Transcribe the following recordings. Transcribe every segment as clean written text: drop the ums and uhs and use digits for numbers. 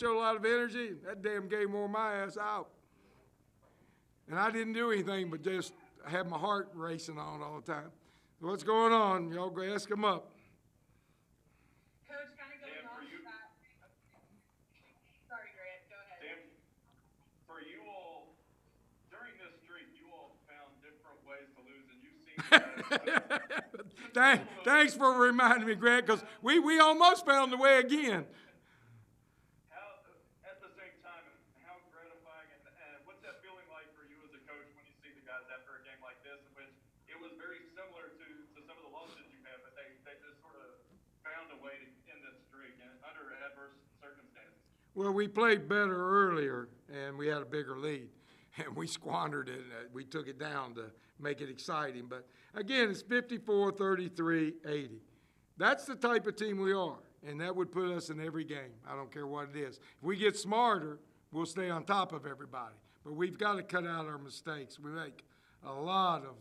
showed a lot of energy. That damn game wore my ass out. And I didn't do anything but just have my heart racing on all the time. So what's going on? Y'all go ask them up. Coach, kind of going off of that. Sorry, Grant, go ahead. Sam, for you all, during this streak, you all found different ways to lose, and you've seen Thanks for reminding me, Grant, because we almost found the way again. At the same time, how gratifying and what's that feeling like for you as a coach when you see the guys after a game like this, in which it was very similar to some of the losses you had, but they just sort of found a way to end this streak and under adverse circumstances? Well, we played better earlier, and we had a bigger lead, and we squandered it. We took it down to make it exciting. But, again, it's 54, 33, 80. That's the type of team we are, and that would put us in every game. I don't care what it is. If we get smarter, we'll stay on top of everybody. But we've got to cut out our mistakes. We make a lot of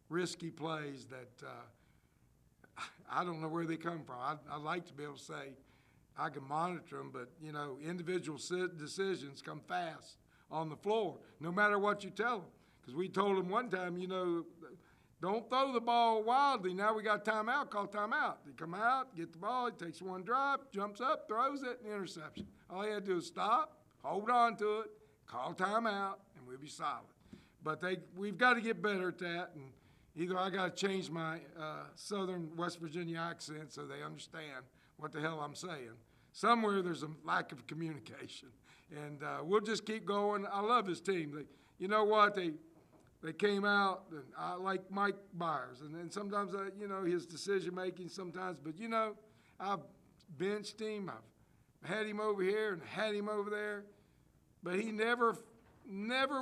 risky plays that I don't know where they come from. I'd like to be able to say I can monitor them, but, individual decisions come fast on the floor, no matter what you tell them. Because we told them one time, don't throw the ball wildly. Now we got timeout, call timeout. They come out, get the ball, he takes one drop, jumps up, throws it, and interception. All he had to do is stop, hold on to it, call timeout, and we'll be solid. But we've got to get better at that, and either I got to change my southern West Virginia accent so they understand what the hell I'm saying. Somewhere there's a lack of communication, and we'll just keep going. I love his team. You know what? They came out, and I like Mike Byers, and then sometimes, his decision-making sometimes. But, I've benched him. I've had him over here and had him over there. But he never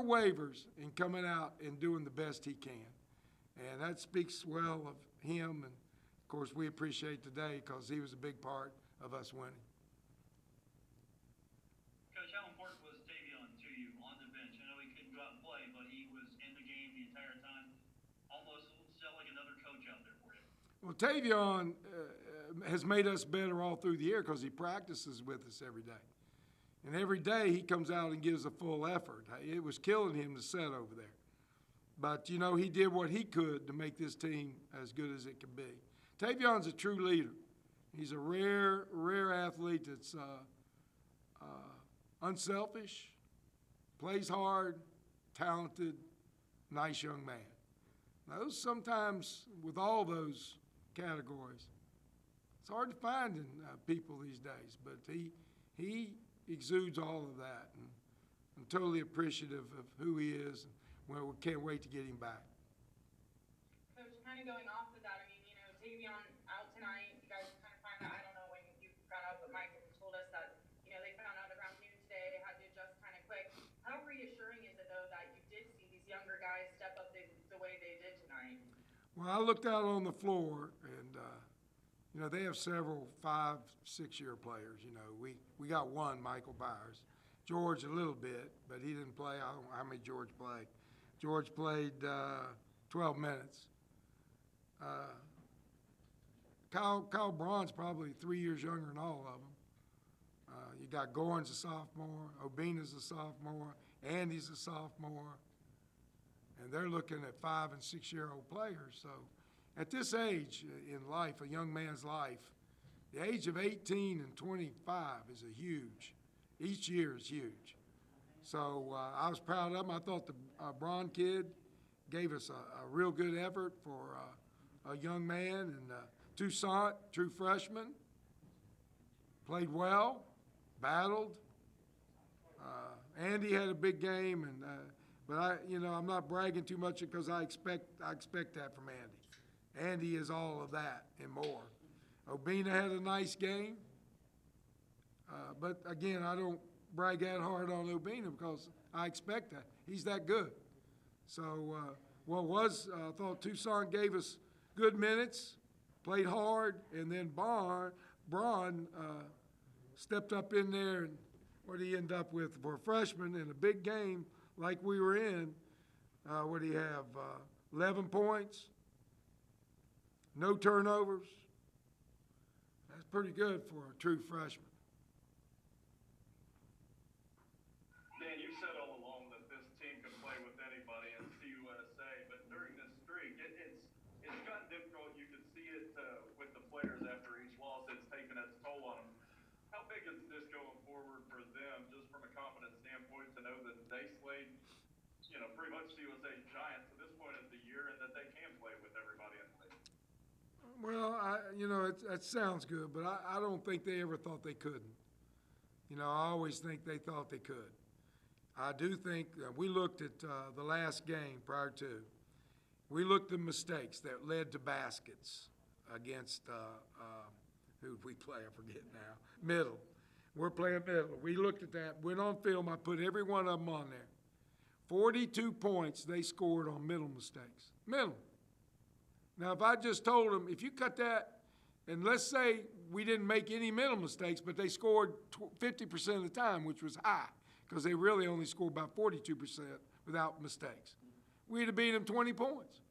wavers in coming out and doing the best he can. And that speaks well of him. And, of course, we appreciate today because he was a big part of us winning. Coach, how important was Tavion to you on the bench? I know he couldn't go out and play, but he was in the game the entire time. Almost felt like another coach out there for you. Well, Tavion has made us better all through the year because he practices with us every day. And every day he comes out and gives a full effort. It was killing him to sit over there. But, he did what he could to make this team as good as it could be. Tavion's a true leader. He's a rare athlete that's unselfish, plays hard, talented, nice young man. Those sometimes, with all those categories, it's hard to find in people these days. But he exudes all of that, and I'm totally appreciative of who he is. And we can't wait to get him back. Coach, kind of going off of that, Tavion out tonight. You guys kind of find out, I don't know when you found out, but Mike told us that, they found out around noon today. They had to adjust kind of quick. How reassuring is it, though, that you did see these younger guys step up the way they did tonight? Well, I looked out on the floor, and, they have several 5-6 year players. We got one, Michael Byers. George a little bit, but he didn't play. I don't know how many George played. George played 12 minutes. Kyle Braun's probably 3 years younger than all of them. You got Gorin's a sophomore, Obina's a sophomore, Andy's a sophomore, and they're looking at 5- and 6-year-old players. So at this age in life, a young man's life, the age of 18 and 25 is a huge. Each year is huge. So I was proud of him. I thought the Braun kid gave us a real good effort for a young man. And Toussaint, true freshman, played well, battled. Andy had a big game, and but I'm not bragging too much because I expect that from Andy. Andy is all of that and more. Obina had a nice game, but again, I don't brag that hard on Obina because I expect that. He's that good. So I thought Toussaint gave us good minutes, played hard, and then Braun stepped up in there, and what did he end up with for a freshman in a big game like we were in? What did he have? 11 points, no turnovers. That's pretty good for a true freshman. pretty much USA giants at this point of the year, and that they can play with everybody in the league. Well, that sounds good, but I don't think they ever thought they couldn't. I always think they thought they could. I do think we looked at the last game prior to. We looked at mistakes that led to baskets against, who did we play? I forget now. Middle. We're playing Middle. We looked at that, went on film. I put every one of them on there. 42 points they scored on Middle mistakes. Middle. Now, if I just told them, if you cut that, and let's say we didn't make any Middle mistakes, but they scored 50% of the time, which was high, because they really only scored about 42% without mistakes. We'd have beat them 20 points.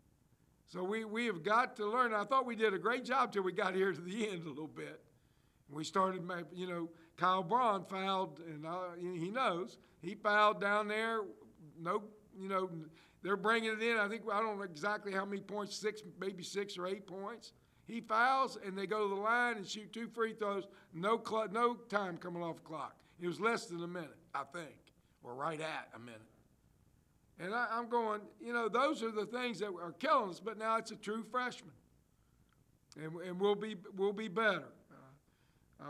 So we have got to learn. I thought we did a great job till we got here to the end a little bit. We started, Kyle Braun fouled, and he knows. He fouled down there. No, they're bringing it in. I don't know exactly how many points, maybe 6 or 8 points. He fouls, and they go to the line and shoot 2 free throws. No time coming off the clock. It was less than a minute, I think, or right at a minute. And I'm going, those are the things that are killing us. But now it's a true freshman, and we'll be better.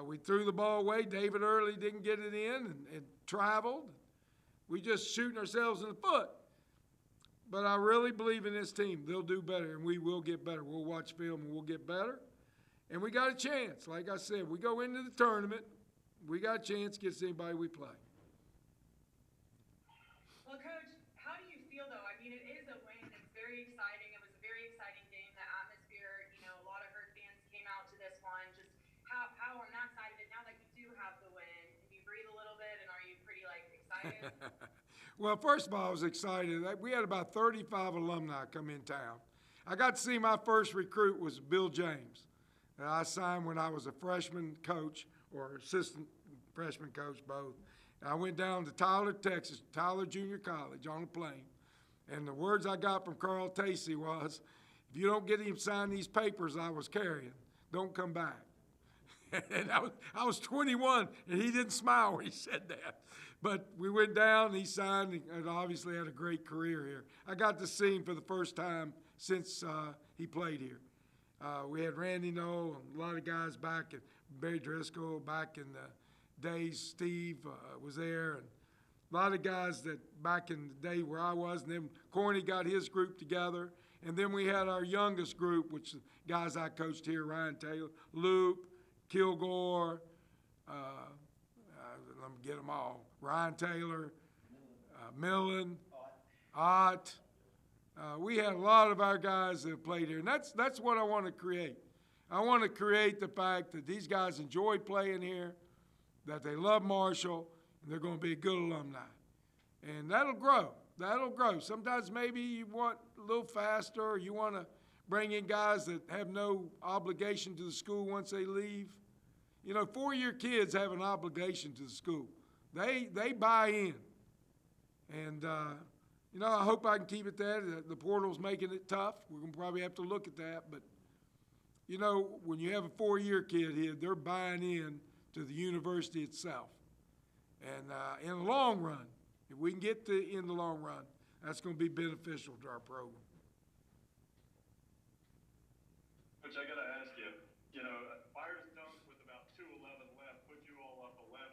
We threw the ball away. David Early didn't get it in and traveled. We just shooting ourselves in the foot. But I really believe in this team. They'll do better, and we will get better. We'll watch film, and we'll get better. And we got a chance. Like I said, we go into the tournament, we got a chance against anybody we play. Well, Coach, how do you feel, though? I mean, it is a win. It's very exciting. It was a very exciting game. The atmosphere, a lot of Herd fans came out to this one. Just how on that side of it, now that you do have the win, can you breathe a little bit, and are you pretty, excited? Well, first of all, I was excited. We had about 35 alumni come in town. I got to see my first recruit was Bill James, that I signed when I was a freshman coach or assistant freshman coach, both. I went down to Tyler, Texas, Tyler Junior College on a plane. And the words I got from Carl Tacey was, if you don't get him signed these papers I was carrying, don't come back. And I was 21, and he didn't smile when he said that. But we went down, he signed, and obviously had a great career here. I got to see him for the first time since he played here. We had Randy Knoll and a lot of guys back, and Barry Driscoll back in the days. Steve was there, and a lot of guys that back in the day where I was, and then Corny got his group together. And then we had our youngest group, which guys I coached here, Ryan Taylor, Loop, Kilgore, let me get them all. Ryan Taylor, Millen, Ott. We had a lot of our guys that played here, and that's what I want to create. I want to create the fact that these guys enjoy playing here, that they love Marshall, and they're going to be a good alumni. And that'll grow. That'll grow. Sometimes maybe you want a little faster, or you want to bring in guys that have no obligation to the school once they leave. 4-year kids have an obligation to the school. They buy in. And, I hope I can keep it that. The portal's making it tough. We're going to probably have to look at that. But, when you have a 4-year kid here, they're buying in to the university itself. And in the long run, if we can get in the long run, that's going to be beneficial to our program. Which I got to ask you, Fires dunk with about 2:11 left, put you all up 11,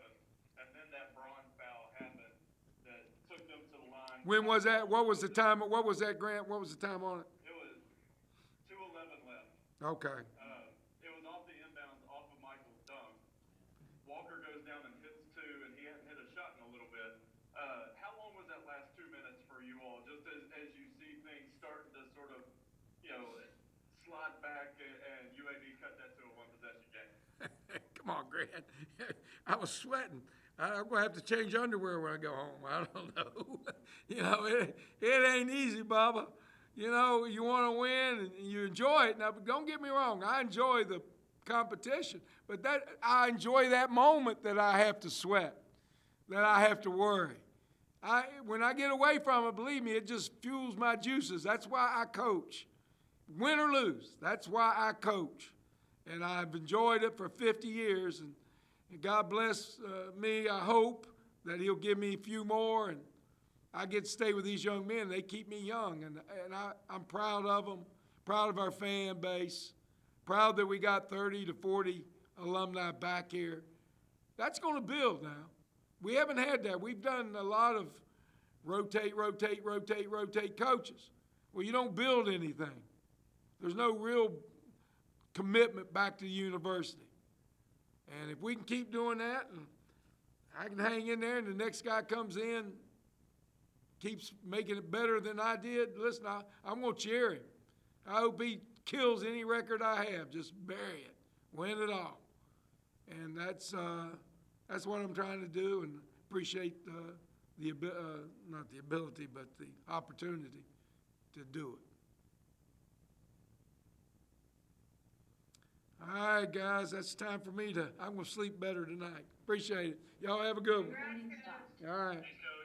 and then that Braun foul happened that took them to the line. When was that? What was the time? What was that, Grant? What was the time on it? It was 2:11 left. Okay. It was off the inbounds, off of Michael's dunk. Walker goes down and hits 2, and he hadn't hit a shot in a little bit. How long was that last 2 minutes for you all, just as you see things starting to sort of, slide back and UAB cut that to a one-possession game? Come on, Grant. I was sweating. I'm going to have to change underwear when I go home. I don't know. It ain't easy, Bubba. You want to win and you enjoy it. Now, don't get me wrong. I enjoy the competition, but I enjoy that moment that I have to sweat, that I have to worry. When I get away from it, believe me, it just fuels my juices. That's why I coach. Win or lose, that's why I coach. And I've enjoyed it for 50 years. And God bless me. I hope that he'll give me a few more. And I get to stay with these young men. They keep me young, and I'm proud of them, proud of our fan base, proud that we got 30 to 40 alumni back here. That's going to build now. We haven't had that. We've done a lot of rotate coaches. Well, you don't build anything. There's no real commitment back to the university. And if we can keep doing that, and I can hang in there, and the next guy comes in, keeps making it better than I did, listen, I'm going to cheer him. I hope he kills any record I have. Just bury it. Win it all. And that's what I'm trying to do, and appreciate not the ability, but the opportunity to do it. All right, guys, that's time for me I'm going to sleep better tonight. Appreciate it. Y'all have a good one. Congrats, guys. All right. Thanks, Coach.